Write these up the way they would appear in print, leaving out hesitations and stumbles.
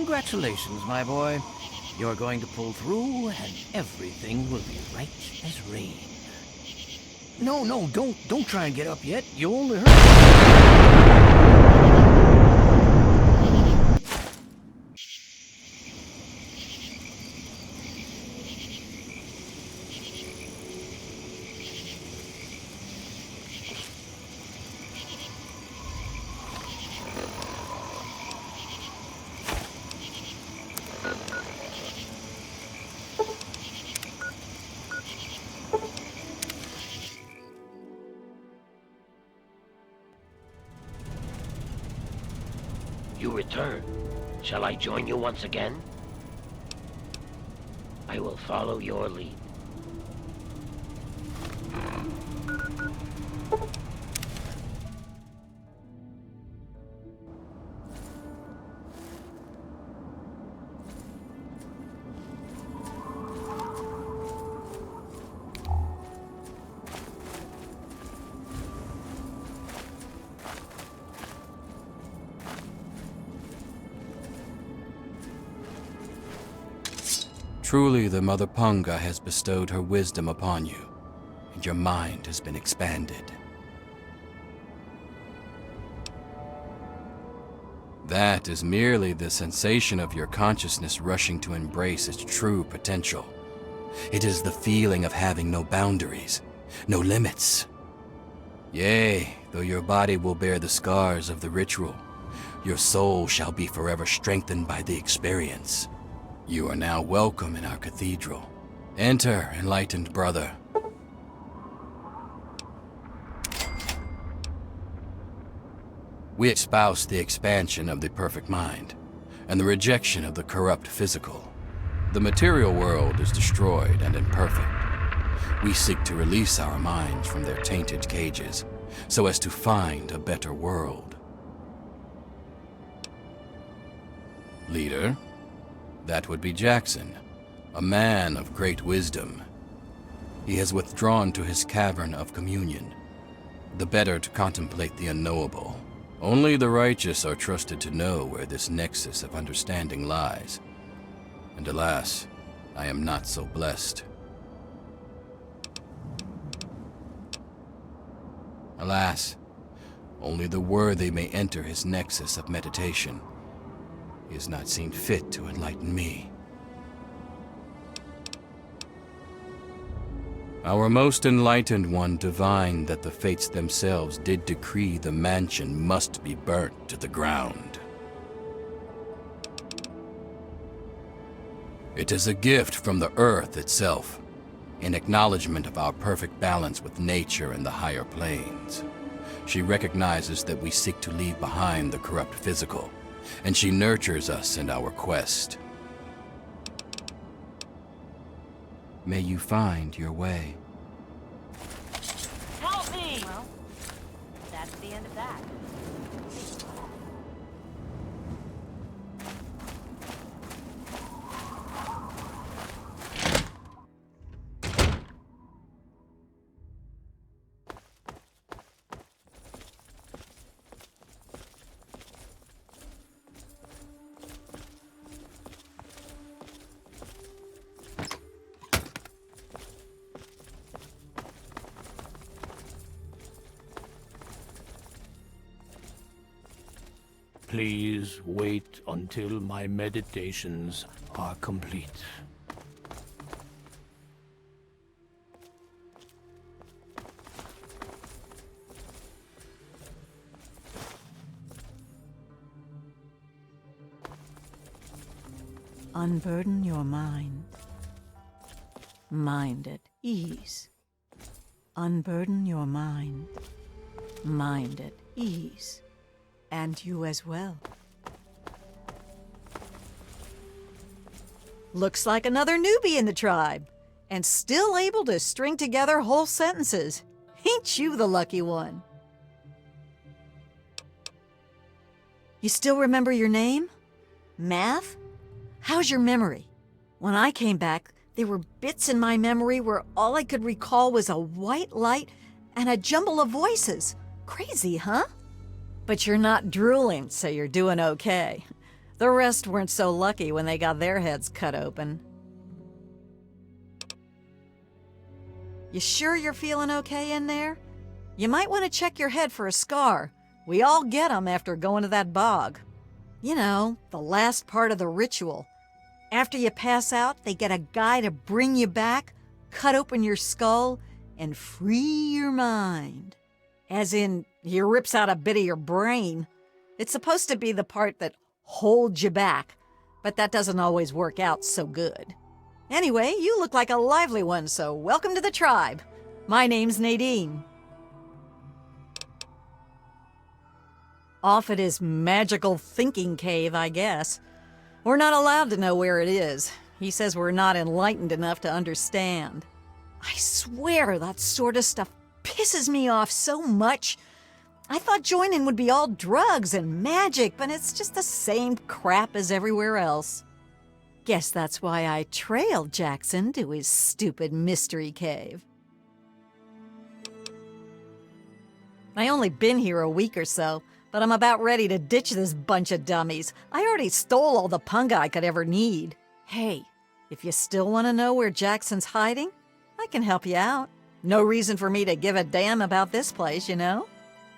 Congratulations, my boy. You're going to pull through, and everything will be right as rain. No, don't try and get up yet. You'll only hurt. You return. Shall I join you once again? I will follow your lead. Truly, the Mother Punga has bestowed her wisdom upon you, and your mind has been expanded. That is merely the sensation of your consciousness rushing to embrace its true potential. It is the feeling of having no boundaries, no limits. Yea, though your body will bear the scars of the ritual, your soul shall be forever strengthened by the experience. You are now welcome in our cathedral. Enter, enlightened brother. We espouse the expansion of the perfect mind, and the rejection of the corrupt physical. The material world is destroyed and imperfect. We seek to release our minds from their tainted cages, so as to find a better world. Leader? That would be Jackson, a man of great wisdom. He has withdrawn to his cavern of communion, the better to contemplate the unknowable. Only the righteous are trusted to know where this nexus of understanding lies. And alas, I am not so blessed. Alas, only the worthy may enter his nexus of meditation. He has not seen fit to enlighten me. Our most enlightened one divined that the fates themselves did decree the mansion must be burnt to the ground. It is a gift from the earth itself, in acknowledgement of our perfect balance with nature and the higher planes. She recognizes that we seek to leave behind the corrupt physical, and she nurtures us in our quest. May you find your way. Help me! Well, that's the end of that. Please wait until my meditations are complete. Unburden your mind. Mind at ease. Unburden your mind. Mind at ease. And you as well. Looks like another newbie in the tribe, and still able to string together whole sentences. Ain't you the lucky one? You still remember your name? Math? How's your memory? When I came back, there were bits in my memory where all I could recall was a white light and a jumble of voices. Crazy, huh? But you're not drooling, so you're doing okay. The rest weren't so lucky when they got their heads cut open. You sure you're feeling okay in there? You might want to check your head for a scar. We all get 'em after going to that bog. You know, the last part of the ritual. After you pass out, they get a guy to bring you back, cut open your skull, and free your mind. As in, he rips out a bit of your brain. It's supposed to be the part that holds you back, but that doesn't always work out so good. Anyway, you look like a lively one, so welcome to the tribe. My name's Nadine. Off at his magical thinking cave, I guess. We're not allowed to know where it is. He says we're not enlightened enough to understand. I swear that sort of stuff pisses me off so much. I thought joining would be all drugs and magic, but it's just the same crap as everywhere else. Guess that's why I trailed Jackson to his stupid mystery cave. I only been here a week or so, but I'm about ready to ditch this bunch of dummies. I already stole all the punga I could ever need. Hey, if you still want to know where Jackson's hiding, I can help you out. No reason for me to give a damn about this place, you know?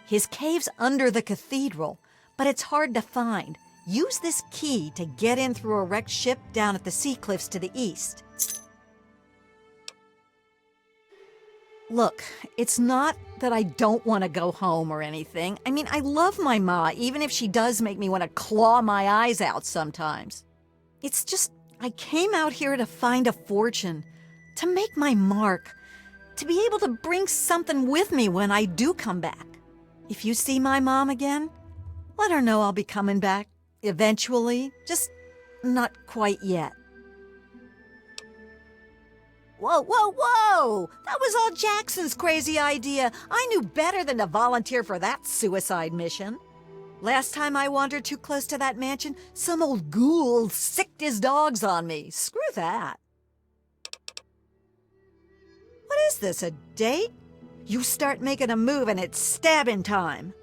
His cave's under the cathedral, but it's hard to find. Use this key to get in through a wrecked ship down at the sea cliffs to the east. Look, it's not that I don't want to go home or anything. I mean, I love my ma, even if she does make me want to claw my eyes out sometimes. It's just, I came out here to find a fortune, to make my mark, to be able to bring something with me when I do come back. If you see my mom again, let her know I'll be coming back. Eventually, just not quite yet. Whoa, whoa, whoa! That was all Jackson's crazy idea. I knew better than to volunteer for that suicide mission. Last time I wandered too close to that mansion, some old ghoul sicked his dogs on me. Screw that. What is this, a date? You start making a move and it's stabbing time.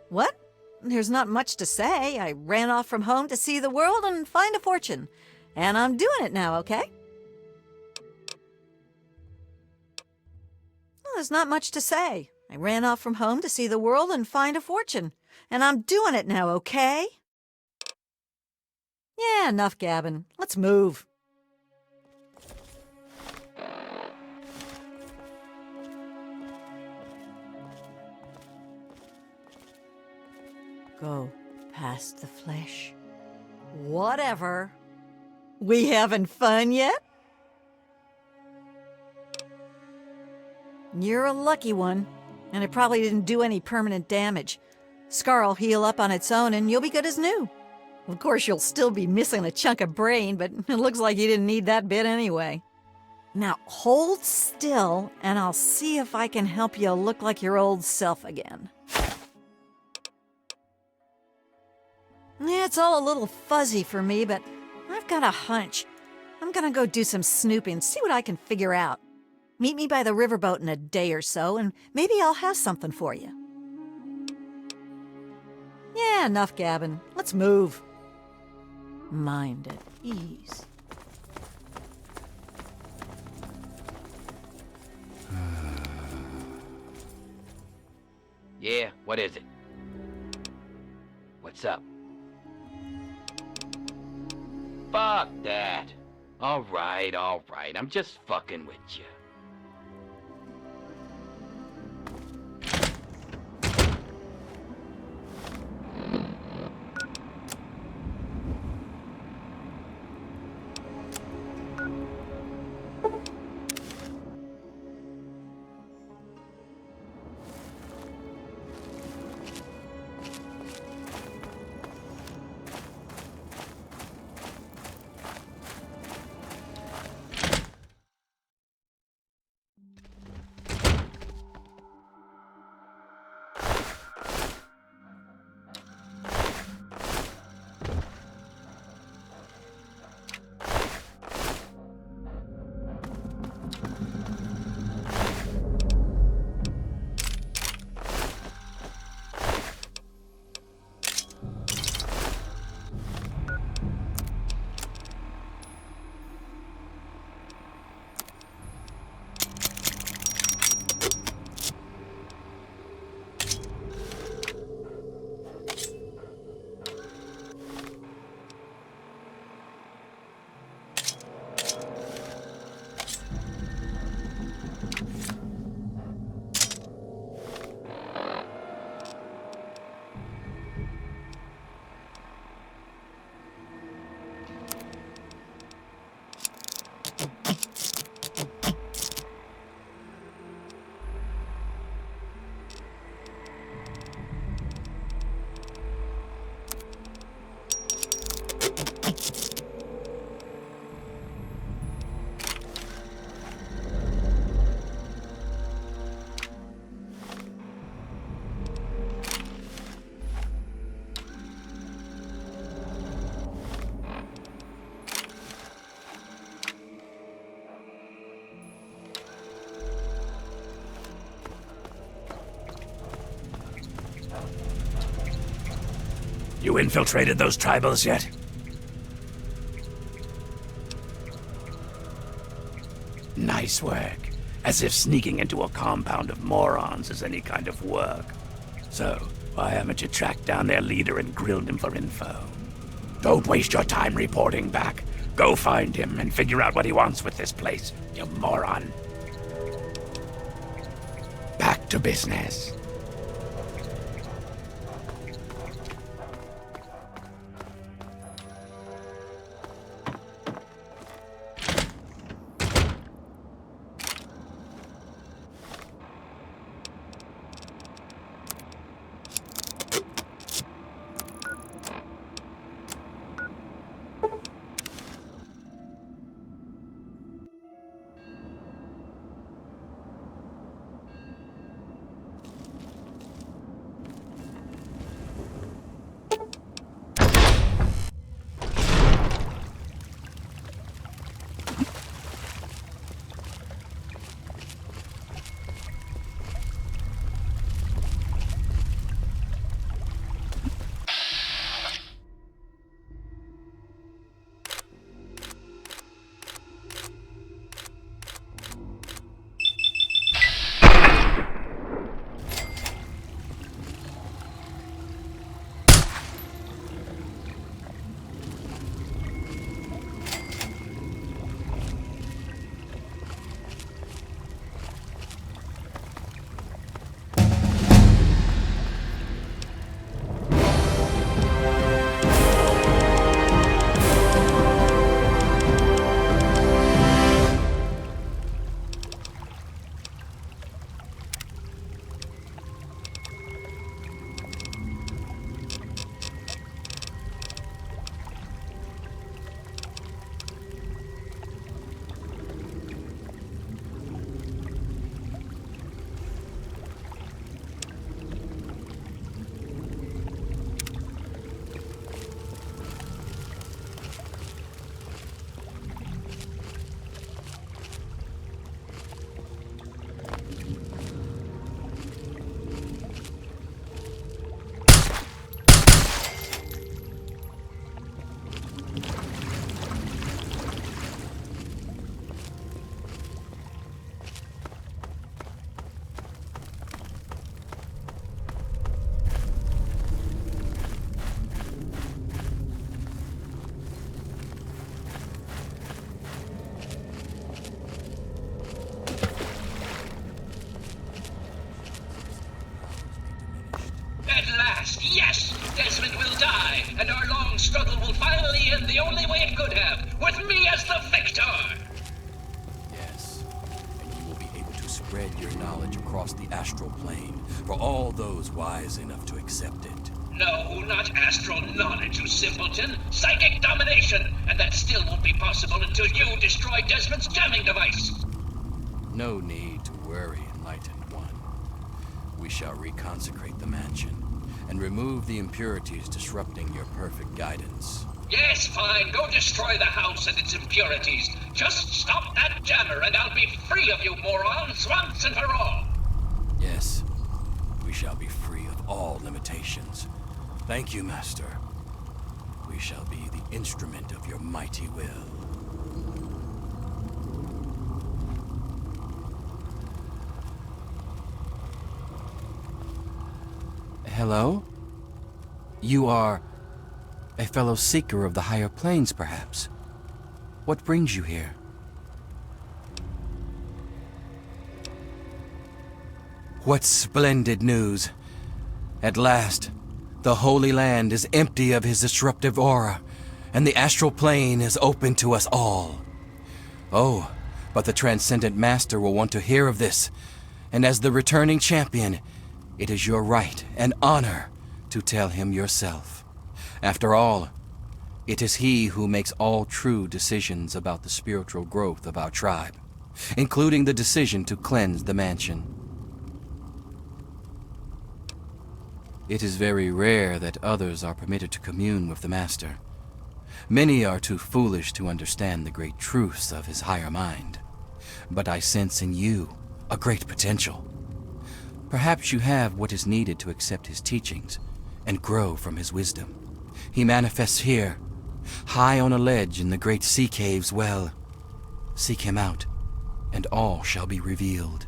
What? There's not much to say. I ran off from home to see the world and find a fortune. And I'm doing it now, okay? Well, there's not much to say. I ran off from home to see the world and find a fortune. And I'm doing it now, okay? Yeah, enough gabbing. Let's move. Go past the flesh. Whatever. We having fun yet? You're a lucky one, and it probably didn't do any permanent damage. Scar'll heal up on its own and you'll be good as new. Of course, you'll still be missing a chunk of brain, but it looks like you didn't need that bit anyway. Now hold still, and I'll see if I can help you look like your old self again. Yeah, it's all a little fuzzy for me, but I've got a hunch. I'm gonna go do some snooping, see what I can figure out. Meet me by the riverboat in a day or so, and maybe I'll have something for you. Yeah, enough gabbing. Let's move. Mind at ease. Yeah, what is it? What's up? Fuck that. All right, I'm just fucking with you. You infiltrated those tribals yet? Nice work. As if sneaking into a compound of morons is any kind of work. So, why haven't you tracked down their leader and grilled him for info? Don't waste your time reporting back. Go find him and figure out what he wants with this place, you moron. Back to business. Yes, Desmond will die, and our long struggle will finally end the only way it could have, with me as the victor! Yes, and you will be able to spread your knowledge across the astral plane for all those wise enough to accept it. No, not astral knowledge, you simpleton. Psychic domination, and that still won't be possible until you destroy Desmond's jamming device. No need to worry, Enlightened One. We shall reconsecrate the mansion and remove the impurities disrupting your perfect guidance. Yes, fine. Go destroy the house and its impurities. Just stop that jammer and I'll be free of you morons once and for all. Yes, we shall be free of all limitations. Thank you, Master. We shall be the instrument of your mighty will. Hello? You are a fellow seeker of the higher planes, perhaps? What brings you here? What splendid news! At last, the Holy Land is empty of his disruptive aura, and the astral plane is open to us all. Oh, but the Transcendent Master will want to hear of this, and as the returning champion, it is your right and honor to tell him yourself. After all, it is he who makes all true decisions about the spiritual growth of our tribe, including the decision to cleanse the mansion. It is very rare that others are permitted to commune with the Master. Many are too foolish to understand the great truths of his higher mind. But I sense in you a great potential. Perhaps you have what is needed to accept his teachings and grow from his wisdom. He manifests here, high on a ledge in the great sea cave's well. Seek him out, and all shall be revealed.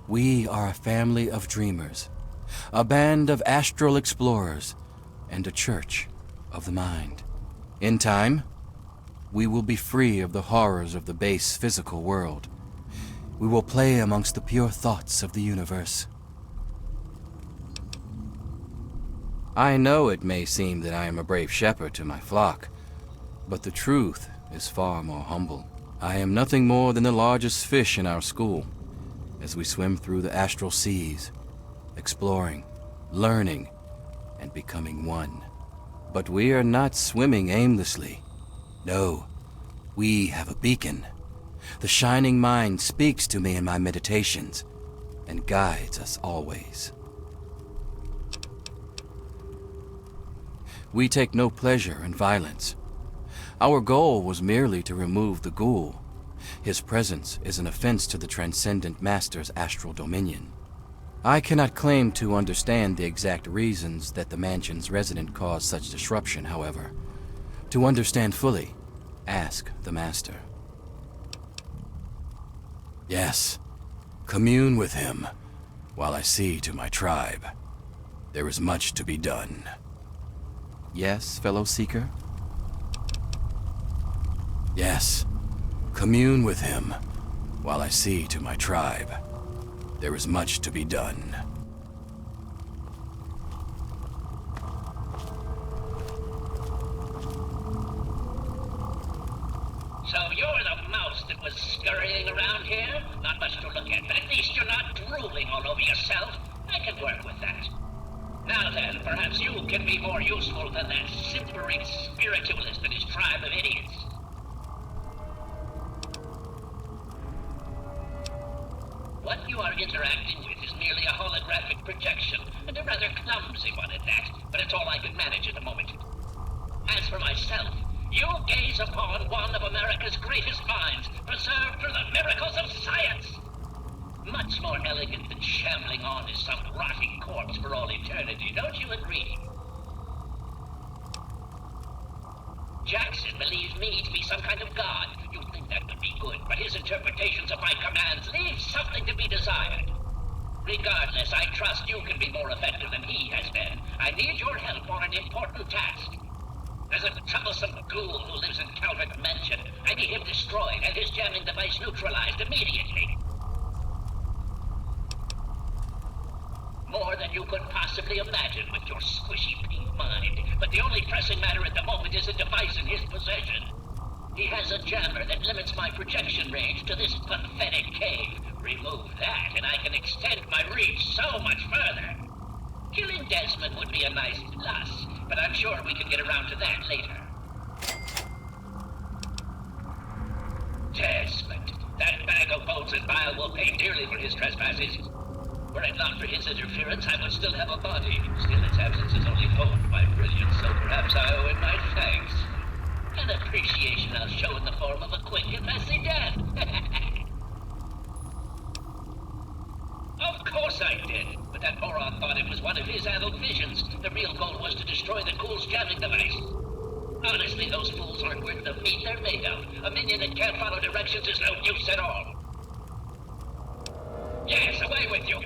We are a family of dreamers, a band of astral explorers, and a church of the mind. In time, we will be free of the horrors of the base physical world. We will play amongst the pure thoughts of the universe. I know it may seem that I am a brave shepherd to my flock, but the truth is far more humble. I am nothing more than the largest fish in our school, as we swim through the astral seas, exploring, learning, and becoming one. But we are not swimming aimlessly. No, we have a beacon. The shining mind speaks to me in my meditations and guides us always. We take no pleasure in violence. Our goal was merely to remove the ghoul. His presence is an offense to the Transcendent Master's astral dominion. I cannot claim to understand the exact reasons that the mansion's resident caused such disruption, however. To understand fully, ask the Master. Yes, commune with him, while I see to my tribe. There is much to be done. Yes, fellow Seeker? Yes, commune with him, while I see to my tribe. There is much to be done. So you're the mouse that was scurrying around here? Not much to look at, but at least you're not drooling all over yourself. I can work with that. Now then, perhaps you can be more useful than that simpering spiritualist and his tribe of idiots. What you are interacting with is merely a holographic projection, and a rather clumsy one at that, but it's all I can manage at the moment. As for myself, you gaze upon one of America's greatest minds, preserved through the miracles of science. Much more elegant than shambling on as some rotting corpse for all eternity, don't you agree? Jackson believes me to be some kind of god. You'd think that would be good, but his interpretations of my commands leave something to be desired. Regardless, I trust you can be more effective than he has been. I need your help on an important task. There's a troublesome ghoul who lives in Calvert Mansion. I need him destroyed and his jamming device neutralized immediately. More than you could possibly imagine with your squishy pink mind. But the only pressing matter at the moment is a device in his possession. He has a jammer that limits my projection range to this pathetic cave. Remove that, and I can extend my reach so much further. Killing Desmond would be a nice plus, but I'm sure we can get around to that later. Desmond, that bag of bones and bile will pay dearly for his trespasses. Were it not for his interference, I would still have a body. Still, its absence is only honed my brilliance, so perhaps I owe him my thanks. An appreciation I'll show in the form of a quick and messy death. Of course I did, but that moron thought it was one of his adult visions. The real goal was to destroy the ghoul's jamming device. Honestly, those fools aren't worth the meat they're made of. A minion that can't follow directions is no use at all. Yes, away with you!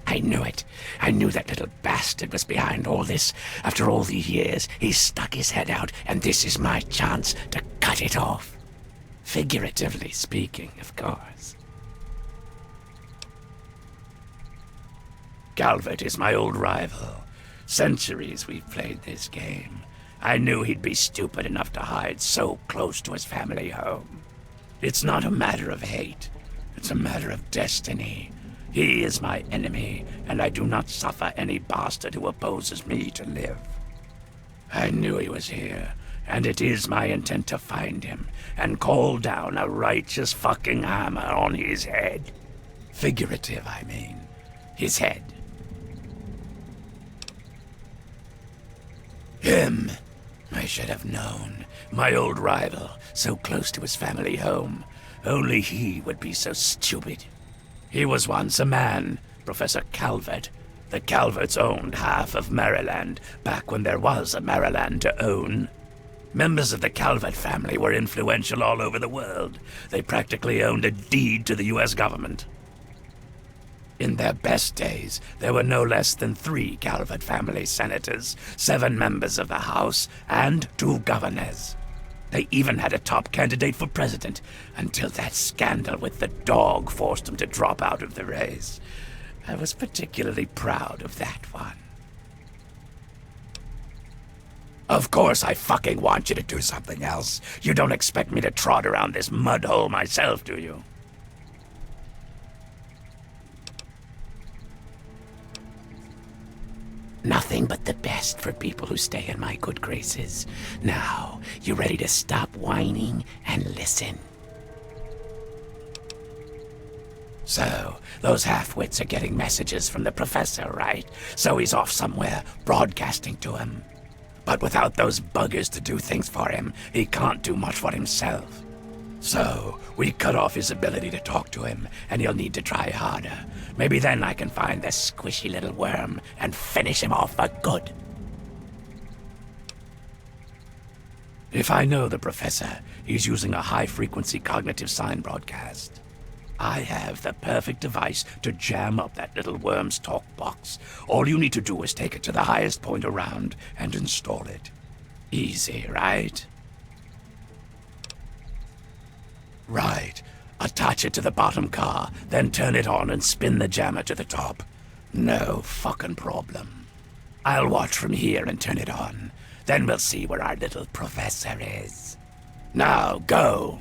I knew it. I knew that little bastard was behind all this. After all these years, he stuck his head out, and this is my chance to cut it off. Figuratively speaking, of course. Calvert is my old rival. Centuries we've played this game. I knew he'd be stupid enough to hide so close to his family home. It's not a matter of hate. It's a matter of destiny. He is my enemy, and I do not suffer any bastard who opposes me to live. I knew he was here, and it is my intent to find him and call down a righteous fucking hammer on his head. Figurative, I mean. His head. Him. I should have known. My old rival, so close to his family home. Only he would be so stupid. He was once a man, Professor Calvert. The Calverts owned half of Maryland, back when there was a Maryland to own. Members of the Calvert family were influential all over the world. They practically owned a deed to the U.S. government. In their best days, there were no less than 3 Calvert family senators, 7 members of the House, and 2 governors. They even had a top candidate for president, until that scandal with the dog forced them to drop out of the race. I was particularly proud of that one. Of course I fucking want you to do something else. You don't expect me to trot around this mud hole myself, do you? Nothing but the best for people who stay in my good graces. Now, you ready to stop whining and listen? So, those half-wits are getting messages from the professor, right? So he's off somewhere, broadcasting to him. But without those buggers to do things for him, he can't do much for himself. So, we cut off his ability to talk to him, and he'll need to try harder. Maybe then I can find the squishy little worm and finish him off for good. If I know the professor, he's using a high-frequency cognitive sign broadcast. I have the perfect device to jam up that little worm's talk box. All you need to do is take it to the highest point around and install it. Easy, right? Right. Attach it to the bottom car, then turn it on and spin the jammer to the top. No fucking problem. I'll watch from here and turn it on. Then we'll see where our little professor is. Now, go!